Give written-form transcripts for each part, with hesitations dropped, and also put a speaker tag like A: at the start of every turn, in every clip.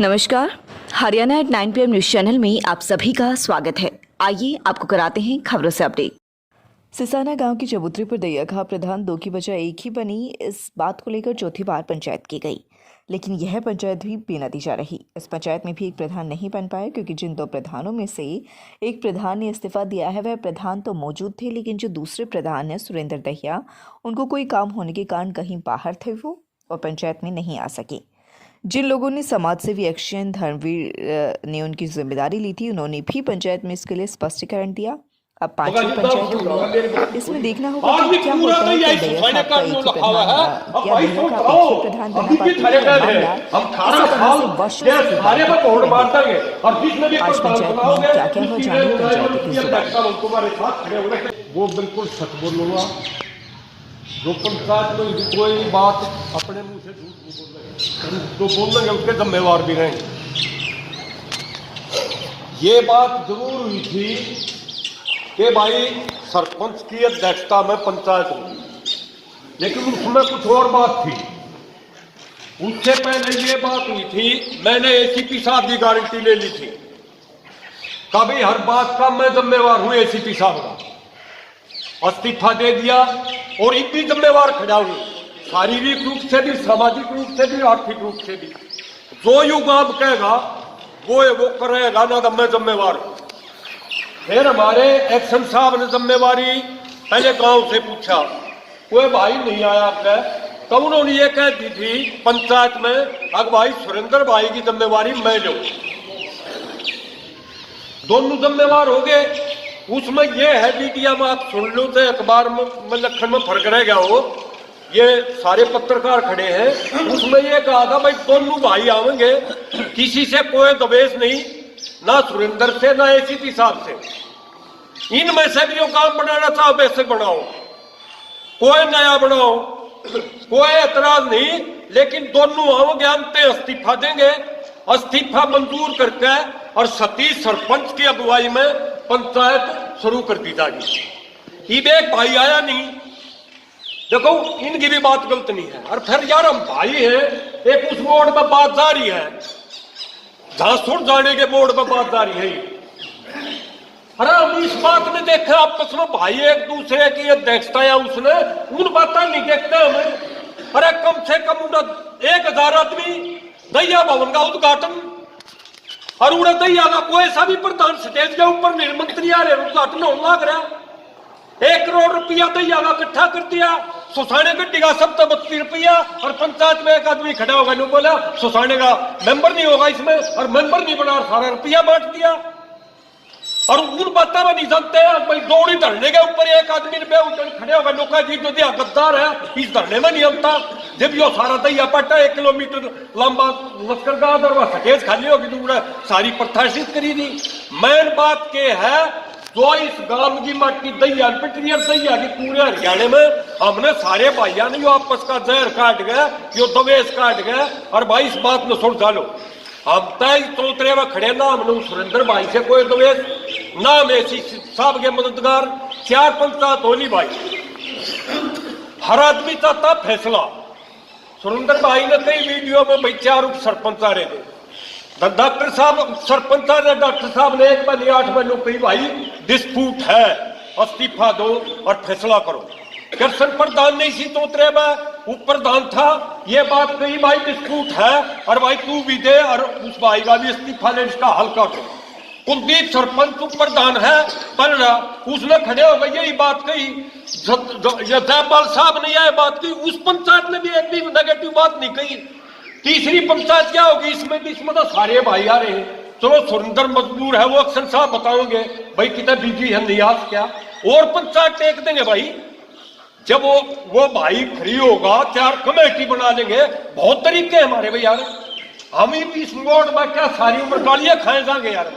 A: नमस्कार, Haryana at 9 PM news channel में आप सभी का स्वागत है। आइए आपको कराते हैं खबरों से अपडेट। सिसाना गांव की चबूतरी पर दैया प्रधान दो की बजाय एक ही बनी, इस बात को लेकर चौथी बार पंचायत की गई, लेकिन यह पंचायत भी बेनतीजा रही। इस पंचायत में भी एक प्रधान नहीं बन पाया क्योंकि जिन दो प्रधानों में से एक प्रधान ने इस्तीफा दिया है, वह प्रधान तो मौजूद थे, लेकिन जो दूसरे प्रधान है सुरेंद्र दहिया, उनको कोई काम होने के कारण कहीं बाहर थे वो और पंचायत में नहीं आ सके। जिन लोगों ने समाज सेवी एक्शन धर्मवीर ने उनकी जिम्मेदारी ली थी, उन्होंने भी पंचायत में इसके लिए स्पष्टीकरण दिया। अब पांचवी पंचायत होगी, इसमें देखना होगा कि क्या होता है। क्या दैया का एक ही प्रधान बना पाते हैं? आज पंचायत में क्या क्या हो जाने पंचायत की जुबान।
B: वो बिल्कुल सच बोलूंगा, जो पंचायत में कोई बात अपने मुंह से झूठ नहीं बोल रहे, जो बोलेंगे उसके जिम्मेवार भी रहेंगे। ये बात जरूर हुई थी कि भाई सरपंच की अध्यक्षता में पंचायत हुई, लेकिन उसमें कुछ और बात थी। उससे पहले ये बात हुई थी, मैंने एसीपी साहब की गारंटी ले ली थी, कभी हर बात का मैं जिम्मेवार हूं। एसीपी साहब का इस्तीफा दे दिया और इतनी जिम्मेवार खड़ा हूं, शारीरिक रूप से भी, सामाजिक रूप से भी, आर्थिक रूप से भी। जो यू काम कहेगा वो करेगा ना, तो मैं जिम्मेवार हूं। फिर हमारे एक्शन साहब ने जिम्मेवारी पहले गांव से पूछा, कोई भाई नहीं आया आपका, तो उन्होंने ये कह दी थी पंचायत में, अब भाई सुरेंद्र भाई की जिम्मेवारी मैं लूं। दोनों जिम्मेवार हो गए। उसमें यह है मीडिया में आप सुन लो, तो अखबार में लखन में फर्क रह गया हो, ये सारे पत्रकार खड़े हैं। उसमें यह कहा था भाई दोनों भाई आवेंगे, किसी से कोई दबेश नहीं, ना सुरेंद्र से ना एसीपी साहब से। इनमें से भी जो काम बनाना चाहो वैसे बनाओ, कोई नया बनाओ, कोई एतराज नहीं, लेकिन दोनों आओगे, अंत इस्तीफा देंगे। इस्तीफा मंजूर करके और सतीश सरपंच की अगुवाई में पंचायत शुरू कर दी जाएगी। एक भाई आया नहीं, देखो इनकी भी बात गलत नहीं है। और फिर यार हम भाई हैं, एक उस मोड़ पर बात जारी है, झांसुर जाने के मोड़ पर बात जारी है। अरे हम इस बात में देखा आपस में भाई एक दूसरे की अध्यक्षता या उसने उन बातें नहीं देखते हमें। अरे कम से कम 1000 आदमी दैया भवन का उद्घाटन, और उन्हें दैया का कोई सा भी प्रधान स्टेज के ऊपर मंत्री आ रहे, उद्घाटन होने लग रहा। 1 करोड़ रुपया दैया का इकट्ठा कर दिया, सुसाने गड्डी का 32 रुपया, और पंचायत में एक आदमी खड़ा होगा, नो बोला सुसाने का मेंबर नहीं होगा इसमें, और मेंबर नहीं बना, सारा रुपया बांट दिया। और उन बातों में नहीं जानते हैं भाई, दौड़ी धरने के ऊपर एक आदमी खड़े होगा, लोका जी जो दिया गद्दार है, इस धरने में नहीं आता। जब यो सारा दैया पाटा 1 किलोमीटर लंबा लश्कर का और वह सटेज खाली होगी, तो सारी प्रत्याशित करी दी। मेन बात के है, जो इस गांव की माटी दैया पिटरी दैया की पूरे हरियाणा में हमने सारे भाइयों ने आपस का जहर काट गए, यो दवेश काट गए। और भाई इस बात में सुन डालो, हम तय चौतरे में खड़े ना, हमने सुरेंद्र भाई से कोई दवेश ना, एसी साहब के मददगार 4 पंचायत होली भाई, हर आदमी चाहता फैसला। सुरेंद्र भाई ने कई वीडियो में भाई 4 उप सरपंच आ रहे थे, डॉक्टर साहब सरपंच आ रहे, डॉक्टर साहब ने 1 बनी 8 बनो कही भाई डिस्प्यूट है, इस्तीफा दो और फैसला करो। कृष्ण प्रधान नहीं सी तोतरे में, उप प्रधान था, ये बात कही भाई डिस्प्यूट है और भाई तू भी दे, और उस भाई का भी इस्तीफा ले, इसका हल कर दो। कुलदीप सरपंच उप प्रधान है पर उसने खड़े हो गए यही बात कही। जयपाल साहब ने यह बात की, उस पंचायत ने भी एक भी नेगेटिव बात नहीं कही। तीसरी पंचायत क्या होगी इसमें भी, इसमें तो सारे भाई आ रहे हैं। चलो सुरेंद्र मजबूर है, वो अक्सर साहब बताओगे भाई कितना बिजी है, नियाज क्या, और पंचायत टेक देंगे भाई। जब वो भाई फ्री होगा, 4 कमेटी बना लेंगे, बहुत तरीके हैं हमारे भाई यार। हम ही इस मोड़ में क्या सारी उम्र गालियां खाए जाएंगे यार।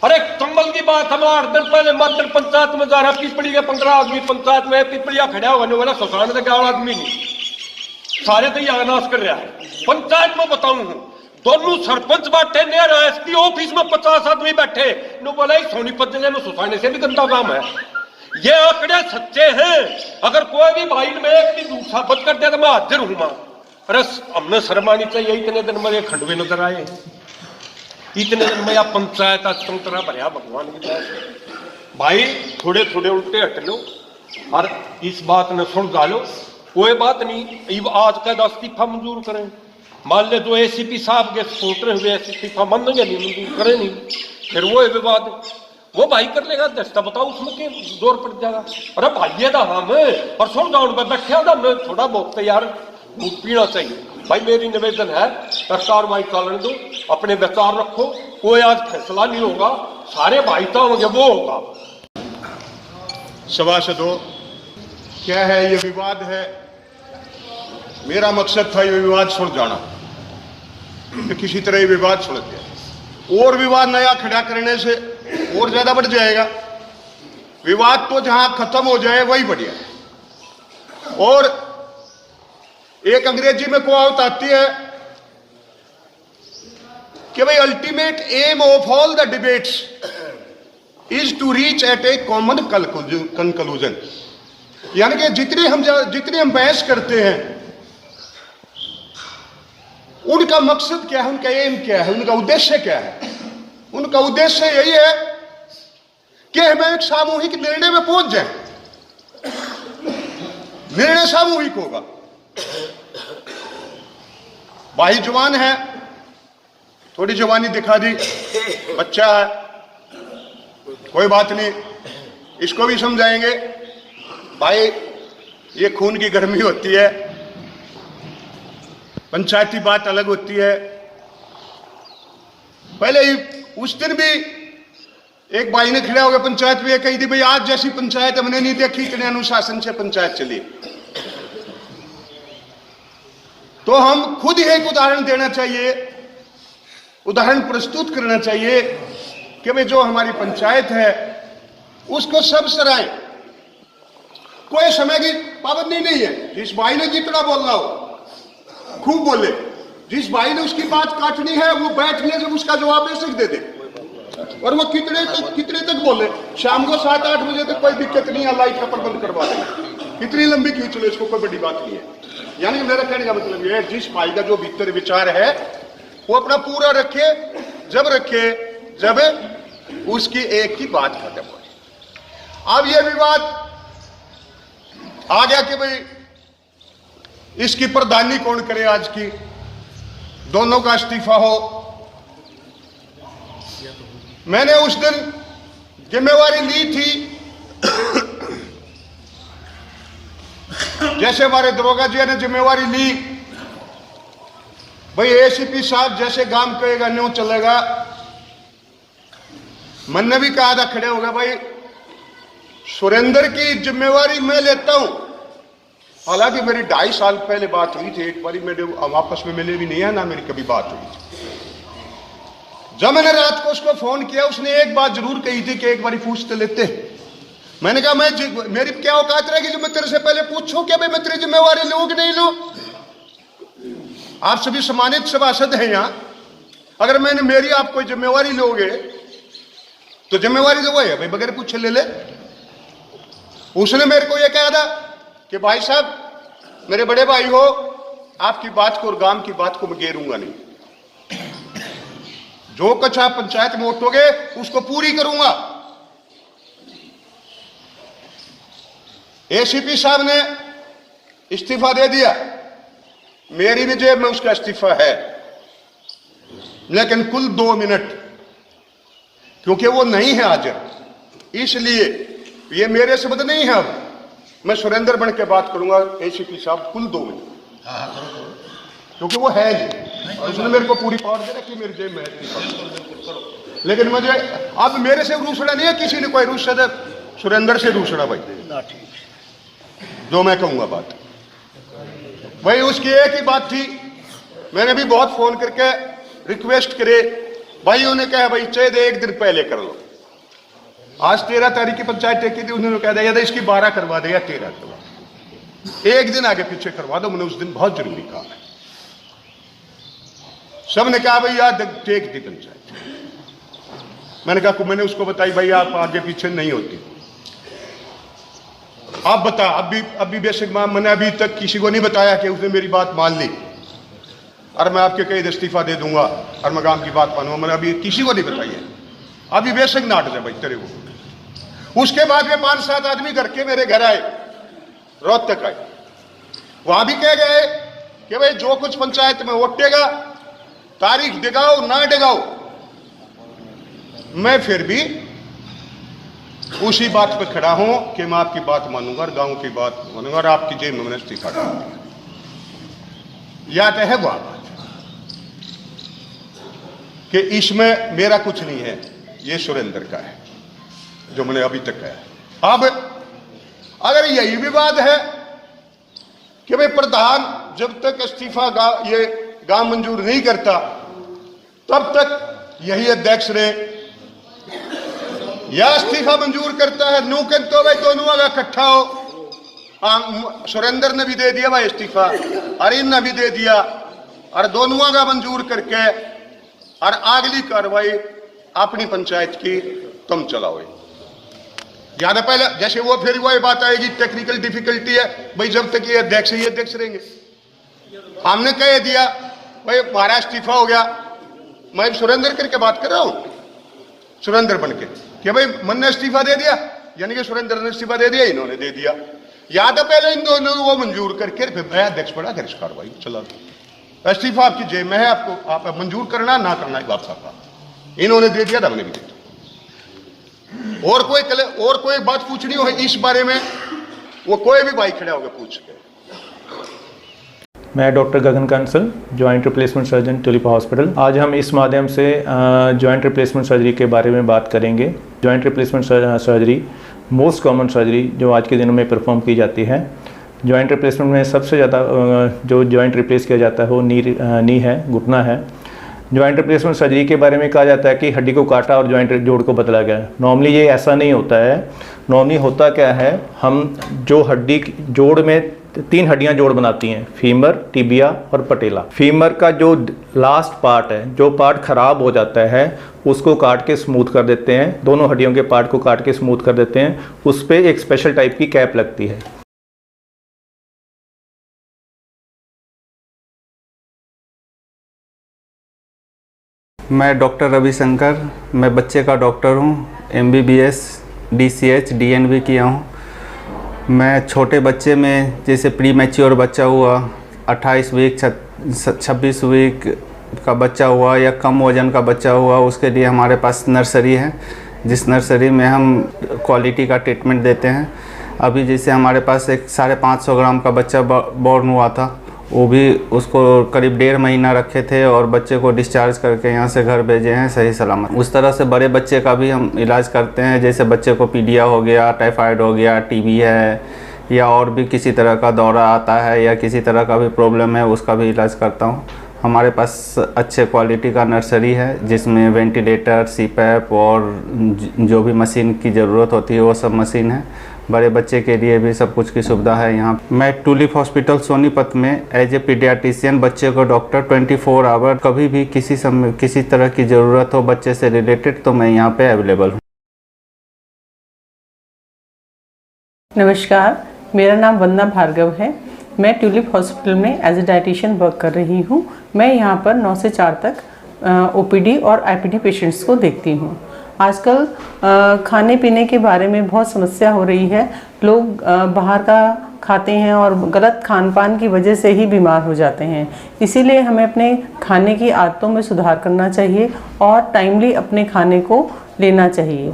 B: अरे कम्बल की बात, हम 8 दिन पहले मात्र पंचायत में जा रहा, पिपली के 15 आदमी पंचायत में, पिपलिया खड़ा होगा वाला सुसान का आदमी नहीं, सारे तो यहाँ नाश कर रहा है। पंचायत में बताऊं, दोनों सरपंच बैठे, नया एसपी ऑफिस में 50 आदमी बैठे, नो बोला सोनीपत जिले में सुसाने से भी गंदा काम है। ये आंकड़े सच्चे हैं, अगर कोई भी भाई में एक भी झूठ साबित कर दिया तो मैं हाजिर हूं। अरे हमने शर्मानी चाहिए, इतने दिन में खंडवे नजर आए हैं, इतने दिन में या पंचायत तंत्रा भरया भगवान की दया से। भाई थोड़े थोड़े उल्टे हट लो और इस बात ने सुन डालो, कोई बात नहीं, आज का इस्तीफा मंजूर करें। मान ले जो एसीपी साहब के सपोर्टर हुए इस्तीफा मानेंगे नहीं, मंजूर करें नहीं, फिर वो विवाद वो भाई कर लेगा, दस्ता बताओ उसमें के जोर पड़ जाएगा। अरे भाई था हम और सुन डाउन पर बैठा था, मैं थोड़ा बहुत यार पीना चाहिए। भाई मेरी निवेदन है, सरकार भाई चलन दो, अपने विचार रखो, कोई आज फैसला नहीं होगा, सारे भाई तो होंगे वो होगा।
C: सभासदों, क्या है ये विवाद है, मेरा मकसद था ये विवाद सुलझ जाना, कि किसी तरह ये विवाद सुलझ गया। और विवाद नया खड़ा करने से और ज्यादा बढ़ जाएगा। विवाद तो जहां खत्म हो जाए वही बढ़िया। और एक अंग्रेजी में कहावत आती है कि भाई ultimate aim of all the debates is to reach at a common conclusion. यानी कि जितनी हम बहस करते हैं उनका मकसद क्या है, उनका एम क्या है, उनका उद्देश्य क्या है। उनका उद्देश्य यही है कि हमें एक सामूहिक निर्णय में पहुंच जाए। निर्णय सामूहिक होगा। भाई जवान है, थोड़ी जवानी दिखा दी, बच्चा है, कोई बात नहीं, इसको भी समझाएंगे। भाई ये खून की गर्मी होती है, पंचायती बात अलग होती है। पहले ही उस दिन भी एक भाई ने खड़ा होकर पंचायत में कही थी, भाई आज जैसी पंचायत हमने नहीं देखी, इतने अनुशासन से पंचायत चली। तो हम खुद ही एक उदाहरण देना चाहिए, उदाहरण प्रस्तुत करना चाहिए कि भाई जो हमारी पंचायत है उसको सब सराय, कोई समय की पाबंदी नहीं है। जिस भाई ने जितना बोलना हो खूब बोले, जिस भाई ने उसकी बात काटनी है वो बैठने से उसका जवाब बेशक दे दे, और वो कितने तक बोले, शाम को 7-8 बजे तक कोई दिक्कत नहीं है, लाइट का प्रबंध करवा देंगे, कितनी लंबी खींच लो, इसको कोई बड़ी बात नहीं है। यानी कि मेरा कहने का मतलब ये है, जिस भाई का जो भीतर विचार है वो अपना पूरा रखे, जब उसकी एक की बात खत्म हो। अब यह विवाद आ गया कि भाई इसकी प्रधानी कौन करे, आज की दोनों का इस्तीफा हो। मैंने उस दिन जिम्मेवारी ली थी, जैसे हमारे दरोगा जी ने जिम्मेवारी ली, भाई एसीपी साहब जैसे काम कहेगा न्यू चलेगा। मन ने भी कहा था, खड़े होगा, भाई सुरेंद्र की जिम्मेवारी मैं लेता हूं। हालांकि मेरी 2.5 साल पहले बात हुई थी, एक बारी मेरे हम आपस में मिले भी नहीं है ना, मेरी कभी बात हुई थी। जब मैंने रात को उसको फोन किया, उसने एक बात जरूर कही थी कि एक बारी पूछते लेते। मैंने कहा मेरी क्या औकात रहेगी जो मैं तेरे से पहले पूछूं कि भाई मैं तेरी जिम्मेवारी लूं कि नहीं लूं। आप सभी सम्मानित सभासद हैं यहां, अगर मैंने मेरी आप कोई जिम्मेवारी लोगे तो जिम्मेवारी तो वही है भाई, बगैर पूछे ले ले। उसने मेरे को यह कहा था कि भाई साहब मेरे बड़े भाई हो, आपकी बात को और गांव की बात को मैं गेरूंगा नहीं, जो कुछ आप पंचायत में उठोगे उसको पूरी करूंगा। एसीपी साहब ने इस्तीफा दे दिया, मेरी भी जेब में उसका इस्तीफा है, लेकिन कुल 2 मिनट, क्योंकि वो नहीं है हाजिर, इसलिए ये मेरे शब्द नहीं है। अब मैं सुरेंद्र बन के बात करूंगा, एसीपी साहब कुल 2 मिनट, क्योंकि वो है नहीं, और उसने मेरे को पूरी पावर दे रखी मेरी जेब में। लेकिन मुझे अब मेरे से रूसड़ा नहीं है, किसी ने कोई रूसड़ा, सुरेंद्र से रूसड़ा भाई, जो मैं कहूंगा बात भाई। उसकी एक ही बात थी, मैंने भी बहुत फोन करके रिक्वेस्ट करे, भाइयों ने कहा भाई चाहे 1 दिन पहले कर लो। आज 13 तारीख की पंचायत टेकी थी, उन्होंने कह दिया था इसकी 12 करवा दे या 13 करवा दे, 1 दिन आगे पीछे करवा दो। मैंने उस दिन बहुत जरूरी काम है, सबने कहा भाई यार टेक दी पंचायत। मैंने कहा, मैंने उसको बताई भाई आप आगे पीछे नहीं होती, आप बता। अब भी बेशक मैंने अभी तक किसी को नहीं बताया कि उसने मेरी बात मान ली, और मैं आपके कई इस्तीफा दे दूंगा और मैं गांव की बात मानूंगा, मैंने अभी किसी को नहीं बताई है। अभी बेशक नाटक है भाई तेरे को। उसके बाद ये 5-7 आदमी करके मेरे घर आए, रोहतक आए। वहां भी कह गए कि भाई जो कुछ पंचायत में वोटेगा, तारीख डिगाओ ना डिगाओ, मैं फिर भी उसी बात पे खड़ा हूं कि मैं आपकी बात मानूंगा और गांव की बात मानूंगा और आपकी जेब में मैंने इस्तीफा डाल दिया। याद है वह बात कि इसमें मेरा कुछ नहीं है, ये सुरेंद्र का है जो मैंने अभी तक कहा। अब अगर यही विवाद है कि भाई प्रधान जब तक इस्तीफा ये गांव मंजूर नहीं करता तब तक यही अध्यक्ष रहे, या इस्तीफा मंजूर करता है नू के तो भाई दोनों आगे इकट्ठा हो। सुरेंद्र ने भी दे दिया भाई इस्तीफा, अरिन ने भी दे दिया, और दोनों आगे मंजूर करके और अगली कार्रवाई अपनी पंचायत की तुम चलाओ। याद है पहले जैसे वो फिर वही बात आएगी, टेक्निकल डिफिकल्टी है भाई, जब तक ये अध्यक्ष रहेंगे। हमने कह दिया भाई हमारा इस्तीफा हो गया, मैं सुरेंद्र करके बात कर रहा हूं, सुरेंद्र बन के कि भाई मन ने इस्तीफा दे दिया, यानी कि सुरेंद्र ने इस्तीफा दे दिया, इन्होंने दे दिया। याद है पहले इन दोनों वो मंजूर करके फिर मैं अध्यक्ष पड़ा, घर कार्रवाई चला। इस्तीफा आपकी जेब में है, आपको आप मंजूर करना ना करना एक बात साफ। इन्होंने दे दिया, हमने भी दे दिया। और कोई बात पूछनी हो इस बारे में, वो कोई भी भाई खड़ा होगा पूछ के।
D: मैं doctor Gagan Kansal, joint replacement surgeon Tulip Hospital. आज हम इस माध्यम से जॉइंट रिप्लेसमेंट सर्जरी के बारे में बात करेंगे। Joint replacement surgery most common surgery जो आज के दिनों में परफॉर्म की जाती है। जॉइंट रिप्लेसमेंट में सबसे ज़्यादा जो जॉइंट रिप्लेस किया जाता है वो नी है, घुटना है। जॉइंट रिप्लेसमेंट सर्जरी के बारे में कहा जाता है कि हड्डी को काटा और जॉइंट जोड़ को बदला गया। नॉर्मली ये ऐसा नहीं होता है। नॉर्मली होता क्या है, हम जो हड्डी जोड़ में 3 हड्डियां जोड़ बनाती हैं, फीमर, टिबिया और पटेला। फीमर का जो लास्ट पार्ट है, जो पार्ट खराब हो जाता है, उसको काट के स्मूथ कर देते हैं। दोनों हड्डियों के पार्ट को काट के स्मूथ कर देते हैं। उस पर एक स्पेशल टाइप की कैप लगती है।
E: मैं डॉक्टर रविशंकर, मैं बच्चे का डॉक्टर हूँ। MBBS, DCH, DNB किया हूँ। मैं छोटे बच्चे में जैसे प्री मैच्योर बच्चा हुआ, 28 वीक 26 वीक का बच्चा हुआ या कम वज़न का बच्चा हुआ, उसके लिए हमारे पास नर्सरी है, जिस नर्सरी में हम क्वालिटी का ट्रीटमेंट देते हैं। अभी जैसे हमारे पास एक 550 ग्राम का बच्चा बॉर्न हुआ था, वो भी उसको करीब 1.5 महीना रखे थे और बच्चे को डिस्चार्ज करके यहाँ से घर भेजे हैं सही सलामत। उस तरह से बड़े बच्चे का भी हम इलाज करते हैं, जैसे बच्चे को पीडिया हो गया, टाइफाइड हो गया, टीबी है, या और भी किसी तरह का दौरा आता है या किसी तरह का भी प्रॉब्लम है, उसका भी इलाज करता हूँ। हमारे पास अच्छे क्वालिटी का नर्सरी है जिसमें वेंटिलेटर, CPAP और जो भी मशीन की ज़रूरत होती है वो सब मशीन है। बड़े बच्चे के लिए भी सब कुछ की सुविधा है यहाँ। मैं ट्यूलिप हॉस्पिटल सोनीपत में एज ए पीडियाट्रिशियन, बच्चे को डॉक्टर 24 आवर, कभी भी किसी समय किसी तरह की ज़रूरत हो बच्चे से रिलेटेड तो मैं यहाँ पे अवेलेबल हूँ।
F: नमस्कार, मेरा नाम वंदना भार्गव है। मैं ट्यूलिप हॉस्पिटल में एज ए डाइटिशियन वर्क कर रही हूँ। मैं यहाँ पर 9 से 4 तक OPD और IPD पेशेंट्स को देखती हूँ। आजकल खाने पीने के बारे में बहुत समस्या हो रही है। लोग बाहर का खाते हैं और गलत खान पान की वजह से ही बीमार हो जाते हैं। इसीलिए हमें अपने खाने की आदतों में सुधार करना चाहिए और टाइमली अपने खाने को लेना चाहिए,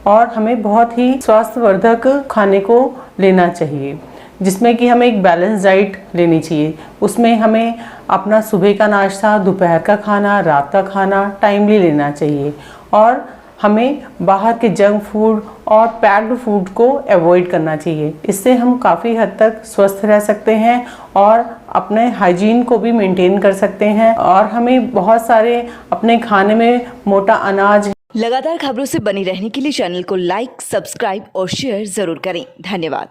F: और हमें बहुत ही स्वास्थ्यवर्धक खाने को लेना चाहिए, जिसमें कि हमें एक बैलेंस डाइट लेनी चाहिए। उसमें हमें अपना सुबह का नाश्ता, दोपहर का खाना, रात का खाना टाइमली लेना चाहिए, और हमें बाहर के जंक फूड और पैक्ड फूड को अवॉइड करना चाहिए। इससे हम काफ़ी हद तक स्वस्थ रह सकते हैं और अपने हाइजीन को भी मेंटेन कर सकते हैं, और हमें बहुत सारे अपने खाने में मोटा अनाज।
A: लगातार खबरों से बनी रहने के लिए चैनल को लाइक, सब्सक्राइब और शेयर जरूर करें। धन्यवाद।